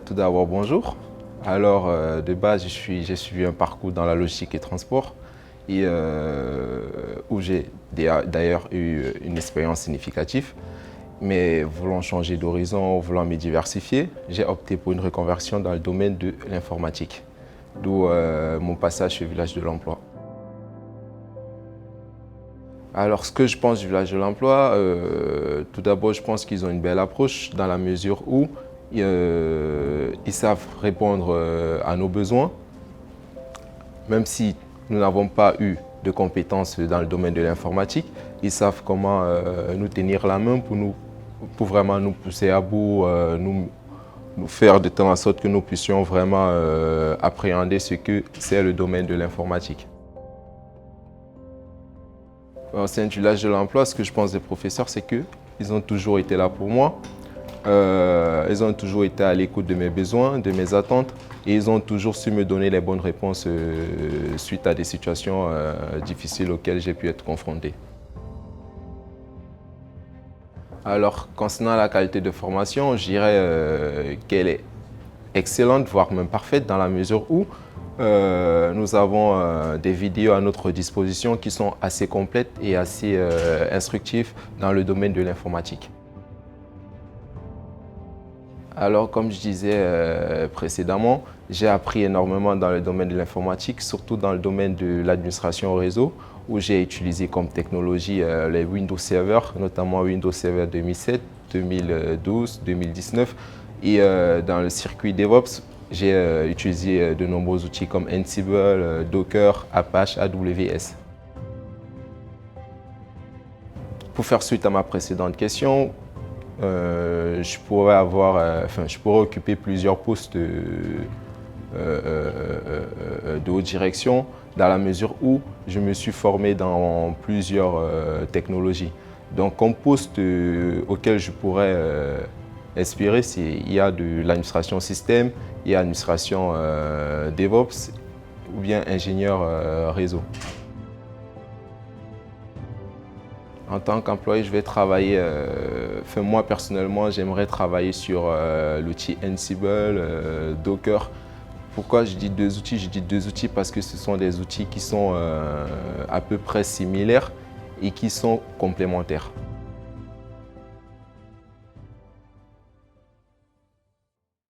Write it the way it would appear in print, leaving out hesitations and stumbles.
Tout d'abord, bonjour. Alors, de base, j'ai suivi un parcours dans la logistique et transport et où j'ai d'ailleurs eu une expérience significative. Mais voulant changer d'horizon, voulant me diversifier, j'ai opté pour une reconversion dans le domaine de l'informatique, d'où mon passage au village de l'emploi. Alors, ce que je pense du village de l'emploi, tout d'abord, je pense qu'ils ont une belle approche dans la mesure où ils savent répondre à nos besoins, même si nous n'avons pas eu de compétences dans le domaine de l'informatique. Ils savent comment nous tenir la main pour vraiment nous pousser à bout, nous faire de telle sorte que nous puissions vraiment appréhender ce que c'est le domaine de l'informatique. Au sein du village de l'emploi, ce que je pense des professeurs, c'est qu'ils ont toujours été là pour moi. Ils ont toujours été à l'écoute de mes besoins, de mes attentes, et ils ont toujours su me donner les bonnes réponses suite à des situations difficiles auxquelles j'ai pu être confronté. Alors, concernant la qualité de formation, je dirais qu'elle est excellente, voire même parfaite, dans la mesure où nous avons des vidéos à notre disposition qui sont assez complètes et assez instructives dans le domaine de l'informatique. Alors, comme je disais précédemment, j'ai appris énormément dans le domaine de l'informatique, surtout dans le domaine de l'administration au réseau, où j'ai utilisé comme technologie les Windows Server, notamment Windows Server 2007, 2012, 2019. Et dans le circuit DevOps, j'ai utilisé de nombreux outils comme Ansible, Docker, Apache, AWS. Pour faire suite à ma précédente question, je pourrais occuper plusieurs postes de haute direction dans la mesure où je me suis formé dans plusieurs technologies. Donc, comme poste auquel je pourrais aspirer, il y a de l'administration système, il y a l'administration DevOps ou bien ingénieur réseau. En tant qu'employé, je vais travailler, moi personnellement, j'aimerais travailler sur l'outil Ansible, Docker. Pourquoi je dis deux outils? Je dis deux outils parce que ce sont des outils qui sont à peu près similaires et qui sont complémentaires.